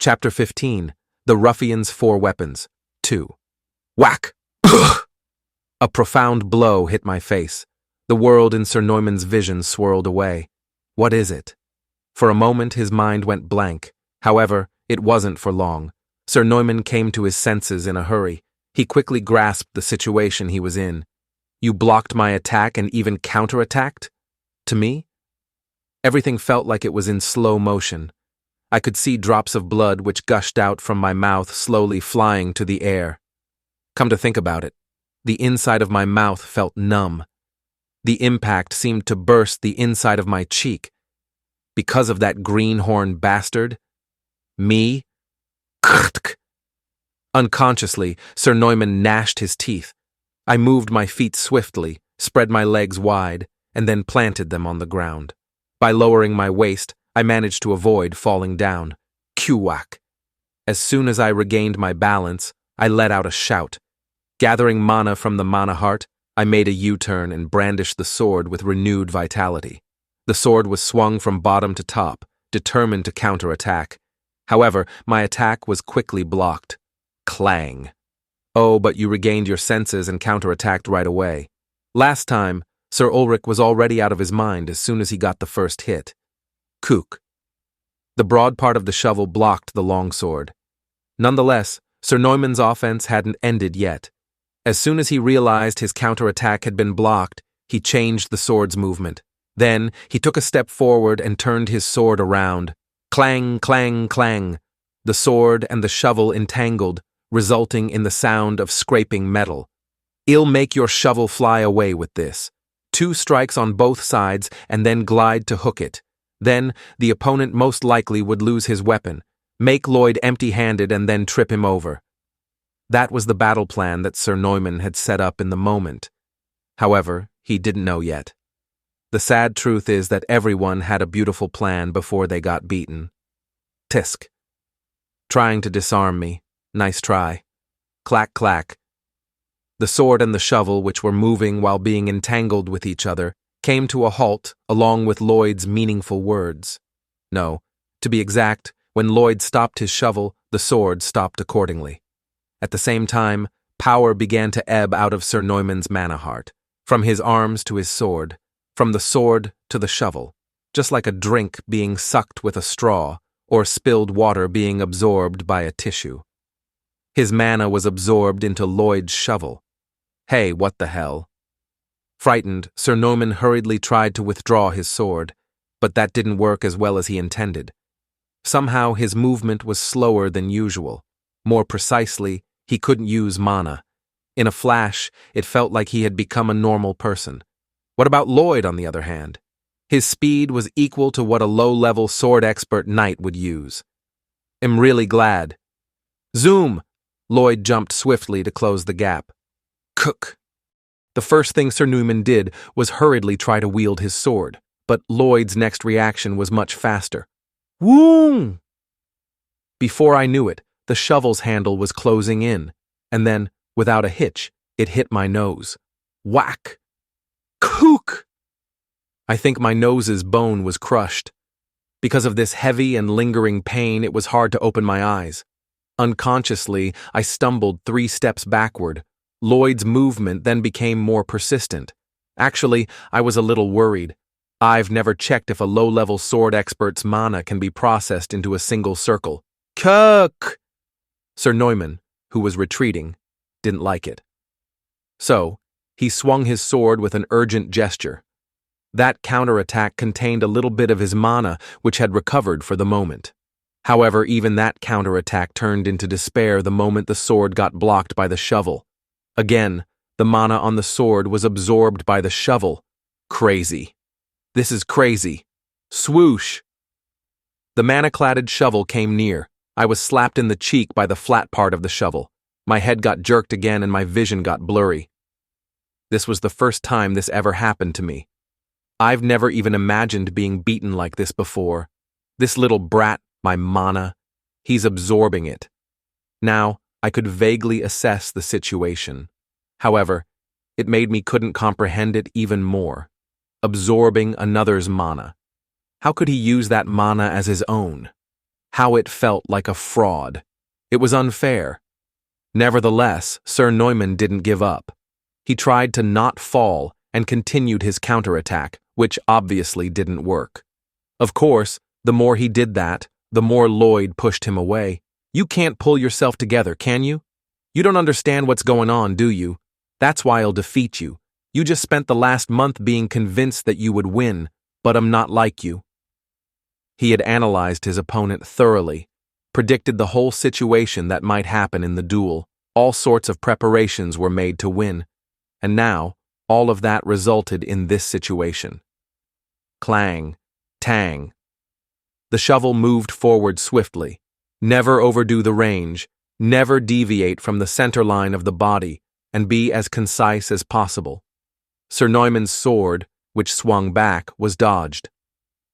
Chapter 15. The Ruffian's Four Weapons. 2. Whack! A profound blow hit my face. The world in Sir Neumann's vision swirled away. What is it? For a moment his mind went blank. However, it wasn't for long. Sir Neumann came to his senses in a hurry. He quickly grasped the situation he was in. You blocked my attack and even counterattacked? To me? Everything felt like it was in slow motion. I could see drops of blood which gushed out from my mouth slowly flying to the air. Come to think about it, the inside of my mouth felt numb. The impact seemed to burst the inside of my cheek. Because of that greenhorn bastard? Me? Unconsciously, Sir Neumann gnashed his teeth. I moved my feet swiftly, spread my legs wide, and then planted them on the ground. By lowering my waist, I managed to avoid falling down. Q-whack. As soon as I regained my balance, I let out a shout. Gathering mana from the mana heart, I made a U-turn and brandished the sword with renewed vitality. The sword was swung from bottom to top, determined to counterattack. However, my attack was quickly blocked. Clang. Oh, but you regained your senses and counterattacked right away. Last time, Sir Ulrich was already out of his mind as soon as he got the first hit. Kook. The broad part of the shovel blocked the longsword. Nonetheless, Sir Neumann's offense hadn't ended yet. As soon as he realized his counterattack had been blocked, he changed the sword's movement. Then, he took a step forward and turned his sword around. Clang, clang, clang. The sword and the shovel entangled, resulting in the sound of scraping metal. I'll make your shovel fly away with this. 2 strikes on both sides and then glide to hook it. Then, the opponent most likely would lose his weapon, make Lloyd empty-handed and then trip him over. That was the battle plan that Sir Neumann had set up in the moment. However, he didn't know yet. The sad truth is that everyone had a beautiful plan before they got beaten. Tisk. Trying to disarm me. Nice try. Clack, clack. The sword and the shovel, which were moving while being entangled with each other, came to a halt along with Lloyd's meaningful words. No, to be exact, when Lloyd stopped his shovel, the sword stopped accordingly. At the same time, power began to ebb out of Sir Neumann's mana heart, from his arms to his sword, from the sword to the shovel, just like a drink being sucked with a straw or spilled water being absorbed by a tissue. His mana was absorbed into Lloyd's shovel. Hey, what the hell? Frightened, Sir Neumann hurriedly tried to withdraw his sword, but that didn't work as well as he intended. Somehow his movement was slower than usual. More precisely, he couldn't use mana. In a flash, it felt like he had become a normal person. What about Lloyd, on the other hand? His speed was equal to what a low-level sword expert knight would use. I'm really glad. Zoom! Lloyd jumped swiftly to close the gap. Cook! The first thing Sir Neumann did was hurriedly try to wield his sword, but Lloyd's next reaction was much faster. Woong! Before I knew it, the shovel's handle was closing in, and then, without a hitch, it hit my nose. Whack! Kook! I think my nose's bone was crushed. Because of this heavy and lingering pain, it was hard to open my eyes. Unconsciously, I stumbled 3 steps backward. Lloyd's movement then became more persistent. Actually, I was a little worried. I've never checked if a low-level sword expert's mana can be processed into a single circle. Cook! Sir Neumann, who was retreating, didn't like it. So, he swung his sword with an urgent gesture. That counterattack contained a little bit of his mana, which had recovered for the moment. However, even that counterattack turned into despair the moment the sword got blocked by the shovel. Again, the mana on the sword was absorbed by the shovel. Crazy. This is crazy. Swoosh! The mana-cladded shovel came near. I was slapped in the cheek by the flat part of the shovel. My head got jerked again and my vision got blurry. This was the first time this ever happened to me. I've never even imagined being beaten like this before. This little brat, my mana, he's absorbing it. Now, I could vaguely assess the situation. However, it made me couldn't comprehend it even more. Absorbing another's mana. How could he use that mana as his own? How it felt like a fraud. It was unfair. Nevertheless, Sir Neumann didn't give up. He tried to not fall and continued his counterattack, which obviously didn't work. Of course, the more he did that, the more Lloyd pushed him away. You can't pull yourself together, can you? You don't understand what's going on, do you? That's why I'll defeat you. You just spent the last month being convinced that you would win, but I'm not like you. He had analyzed his opponent thoroughly, predicted the whole situation that might happen in the duel. All sorts of preparations were made to win, and now all of that resulted in this situation. Clang, tang. The shovel moved forward swiftly. Never overdo the range, never deviate from the center line of the body, and be as concise as possible. Sir Neumann's sword, which swung back, was dodged.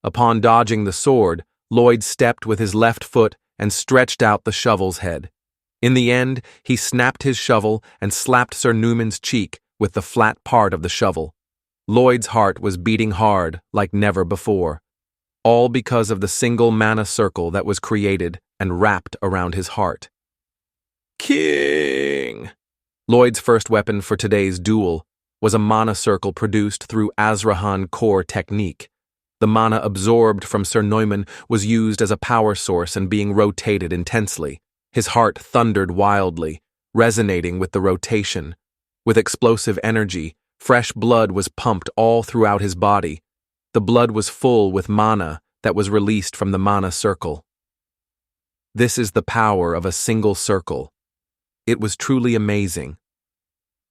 Upon dodging the sword, Lloyd stepped with his left foot and stretched out the shovel's head. In the end, he snapped his shovel and slapped Sir Neumann's cheek with the flat part of the shovel. Lloyd's heart was beating hard like never before, all because of the single mana circle that was created and wrapped around his heart. King! Lloyd's first weapon for today's duel was a mana circle produced through Azrahan core technique. The mana absorbed from Sir Neumann was used as a power source and being rotated intensely. His heart thundered wildly, resonating with the rotation. With explosive energy, fresh blood was pumped all throughout his body. The blood was full with mana that was released from the mana circle. This is the power of a single circle. It was truly amazing.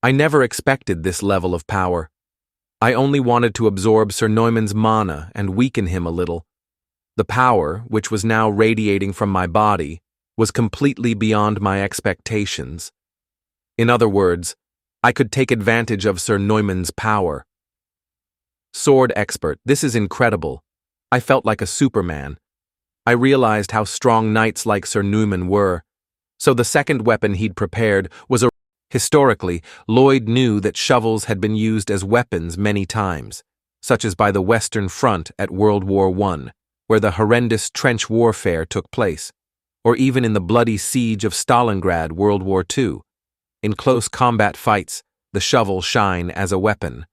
I never expected this level of power. I only wanted to absorb Sir Neumann's mana and weaken him a little. The power, which was now radiating from my body, was completely beyond my expectations. In other words, I could take advantage of Sir Neumann's power. Sword expert, this is incredible. I felt like a Superman. I realized how strong knights like Sir Neumann were. So the second weapon he'd prepared was a... Historically, Lloyd knew that shovels had been used as weapons many times, such as by the Western Front at World War I, where the horrendous trench warfare took place, or even in the bloody siege of Stalingrad World War II. In close combat fights, the shovel shined as a weapon.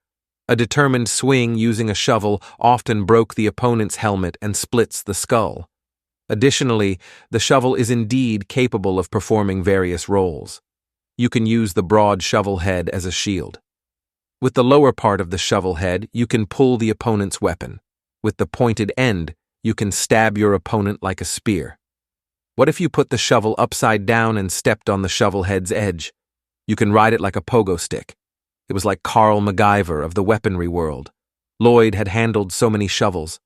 A determined swing using a shovel often broke the opponent's helmet and splits the skull. Additionally, the shovel is indeed capable of performing various roles. You can use the broad shovel head as a shield. With the lower part of the shovel head, you can pull the opponent's weapon. With the pointed end, you can stab your opponent like a spear. What if you put the shovel upside down and stepped on the shovel head's edge? You can ride it like a pogo stick. It was like Carl MacGyver of the weaponry world. Lloyd had handled so many shovels.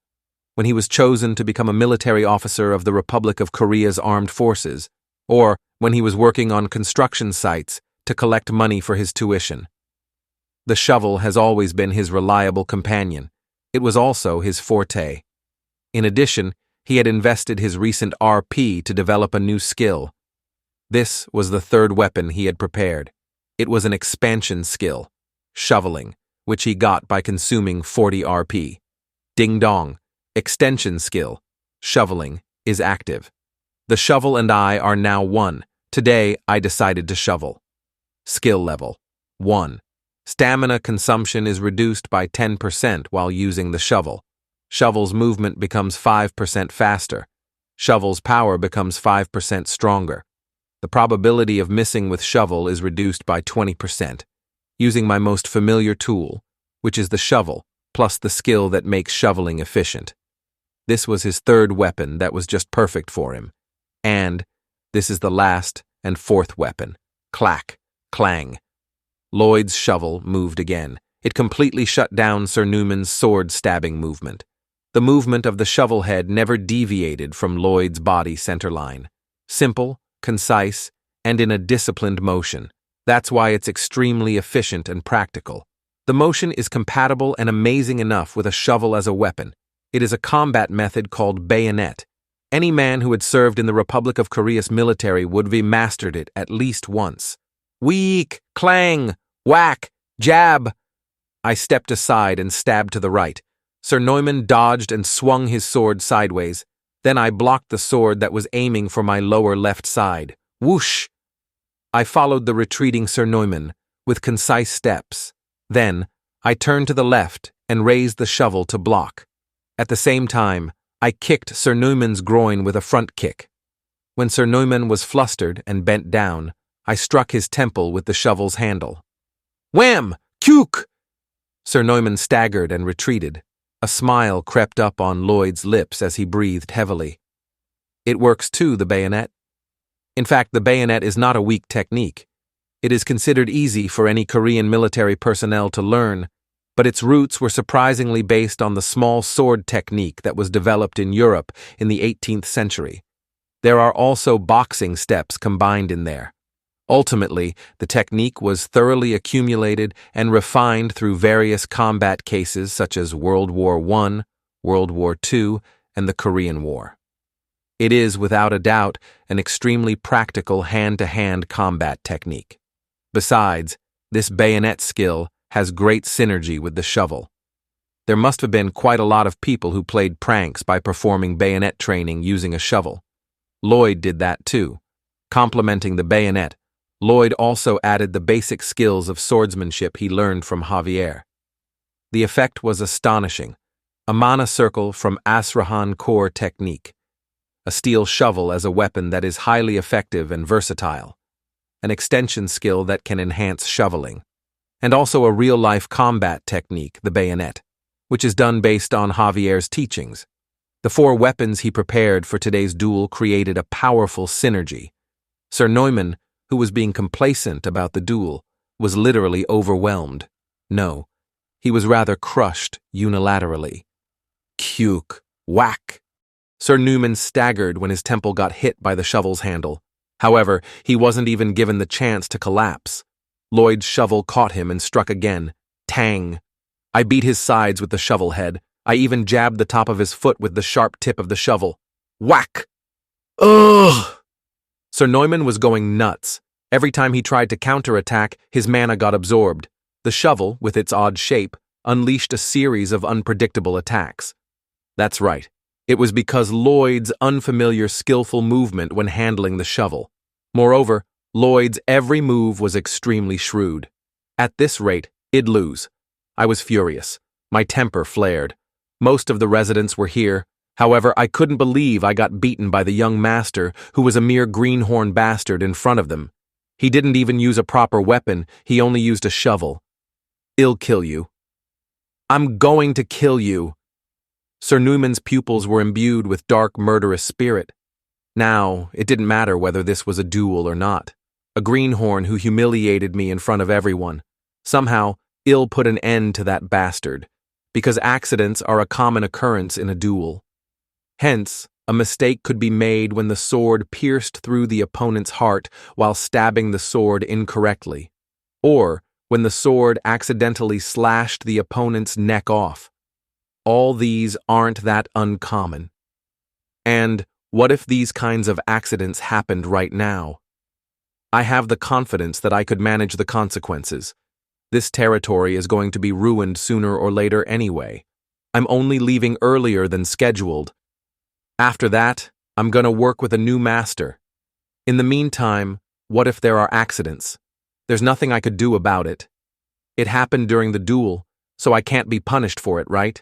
When he was chosen to become a military officer of the Republic of Korea's armed forces, or when he was working on construction sites to collect money for his tuition. The shovel has always been his reliable companion. It was also his forte. In addition, he had invested his recent RP to develop a new skill. This was the third weapon he had prepared. It was an expansion skill, shoveling, which he got by consuming 40 RP. Ding dong, extension skill, shoveling, is active. The shovel and I are now one. Today, I decided to shovel. Skill level 1. Stamina consumption is reduced by 10% while using the shovel. Shovel's movement becomes 5% faster. Shovel's power becomes 5% stronger. The probability of missing with shovel is reduced by 20%. Using my most familiar tool, which is the shovel, plus the skill that makes shoveling efficient. This was his third weapon that was just perfect for him. And this is the last and fourth weapon. Clack, clang. Lloyd's shovel moved again. It completely shut down Sir Neumann's sword-stabbing movement. The movement of the shovel head never deviated from Lloyd's body center line. Simple, concise, and in a disciplined motion. That's why it's extremely efficient and practical. The motion is compatible and amazing enough with a shovel as a weapon. It is a combat method called bayonet. Any man who had served in the Republic of Korea's military would have mastered it at least once. Weak, clang, whack, jab. I stepped aside and stabbed to the right. Sir Neumann dodged and swung his sword sideways. Then I blocked the sword that was aiming for my lower left side. Whoosh! I followed the retreating Sir Neumann with concise steps. Then, I turned to the left and raised the shovel to block. At the same time, I kicked Sir Neumann's groin with a front kick. When Sir Neumann was flustered and bent down, I struck his temple with the shovel's handle. Wham! Kyuk! Sir Neumann staggered and retreated. A smile crept up on Lloyd's lips as he breathed heavily. It works too, the bayonet. In fact, the bayonet is not a weak technique. It is considered easy for any Korean military personnel to learn, but its roots were surprisingly based on the small sword technique that was developed in Europe in the 18th century. There are also boxing steps combined in there. Ultimately, the technique was thoroughly accumulated and refined through various combat cases such as World War I, World War II, and the Korean War. It is, without a doubt, an extremely practical hand-to-hand combat technique. Besides, this bayonet skill has great synergy with the shovel. There must have been quite a lot of people who played pranks by performing bayonet training using a shovel. Lloyd did that too. Complementing the bayonet, Lloyd also added the basic skills of swordsmanship he learned from Javier. The effect was astonishing. A mana circle from Asrahan core technique. A steel shovel as a weapon that is highly effective and versatile. An extension skill that can enhance shoveling. And also a real-life combat technique, the bayonet, which is done based on Javier's teachings. The 4 weapons he prepared for today's duel created a powerful synergy. Sir Neumann, who was being complacent about the duel, was literally overwhelmed. No, he was rather crushed unilaterally. Kyuk! Whack! Sir Neumann staggered when his temple got hit by the shovel's handle. However, he wasn't even given the chance to collapse. Lloyd's shovel caught him and struck again. Tang! I beat his sides with the shovel head. I even jabbed the top of his foot with the sharp tip of the shovel. Whack! Ugh! Sir Neumann was going nuts. Every time he tried to counterattack, his mana got absorbed. The shovel, with its odd shape, unleashed a series of unpredictable attacks. That's right. It was because Lloyd's unfamiliar skillful movement when handling the shovel. Moreover, Lloyd's every move was extremely shrewd. At this rate, I'd lose. I was furious. My temper flared. Most of the residents were here. However, I couldn't believe I got beaten by the young master, who was a mere greenhorn bastard in front of them. He didn't even use a proper weapon, he only used a shovel. I'll kill you. I'm going to kill you. Sir Neumann's pupils were imbued with dark, murderous spirit. Now, it didn't matter whether this was a duel or not. A greenhorn who humiliated me in front of everyone. Somehow, I'll put an end to that bastard, because accidents are a common occurrence in a duel. Hence, a mistake could be made when the sword pierced through the opponent's heart while stabbing the sword incorrectly, or when the sword accidentally slashed the opponent's neck off. All these aren't that uncommon. And what if these kinds of accidents happened right now? I have the confidence that I could manage the consequences. This territory is going to be ruined sooner or later anyway. I'm only leaving earlier than scheduled. After that, I'm going to work with a new master. In the meantime, what if there are accidents? There's nothing I could do about it. It happened during the duel, so I can't be punished for it, right?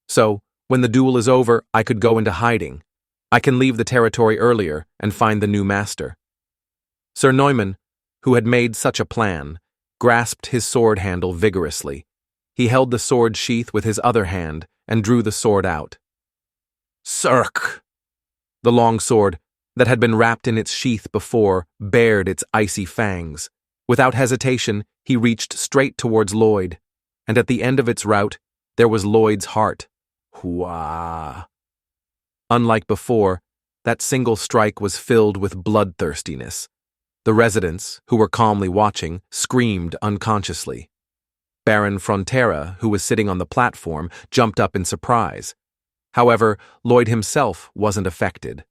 So, when the duel is over, I could go into hiding. I can leave the territory earlier and find the new master. Sir Neumann, who had made such a plan, grasped his sword handle vigorously. He held the sword sheath with his other hand and drew the sword out. Cirque! The long sword, that had been wrapped in its sheath before, bared its icy fangs. Without hesitation, he reached straight towards Lloyd, and at the end of its route, there was Lloyd's heart. Hooah! Unlike before, that single strike was filled with bloodthirstiness. The residents, who were calmly watching, screamed unconsciously. Baron Frontera, who was sitting on the platform, jumped up in surprise. However, Lloyd himself wasn't affected.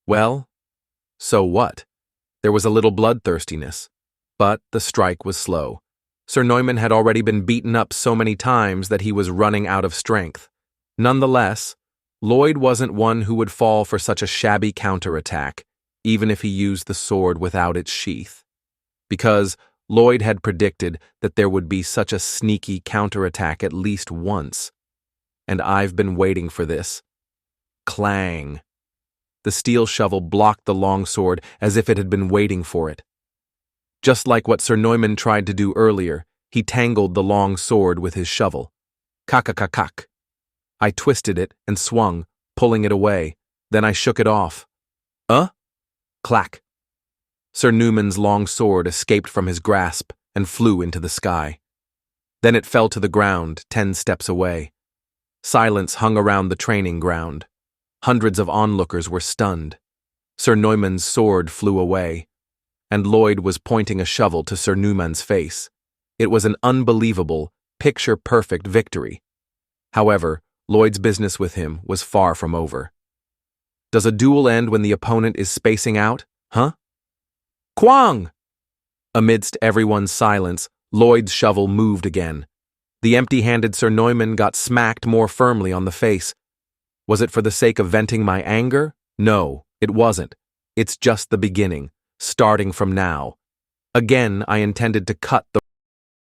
Well, so what? There was a little bloodthirstiness, but the strike was slow. Sir Neumann had already been beaten up so many times that he was running out of strength. Nonetheless, Lloyd wasn't one who would fall for such a shabby counterattack, even if he used the sword without its sheath. Because Lloyd had predicted that there would be such a sneaky counterattack at least once. And I've been waiting for this. Clang. The steel shovel blocked the longsword as if it had been waiting for it. Just like what Sir Neumann tried to do earlier, he tangled the long sword with his shovel. Kak-kak-kak. I twisted it and swung, pulling it away. Then I shook it off. Clack. Sir Neumann's long sword escaped from his grasp and flew into the sky. Then it fell to the ground 10 steps away. Silence hung around the training ground. Hundreds of onlookers were stunned. Sir Neumann's sword flew away, and Lloyd was pointing a shovel to Sir Neumann's face. It was an unbelievable, picture-perfect victory. However, Lloyd's business with him was far from over. Does a duel end when the opponent is spacing out, huh? Quang! Amidst everyone's silence, Lloyd's shovel moved again. The empty-handed Sir Neumann got smacked more firmly on the face. Was it for the sake of venting my anger? No, it wasn't. It's just the beginning, starting from now. Again, I intended to cut the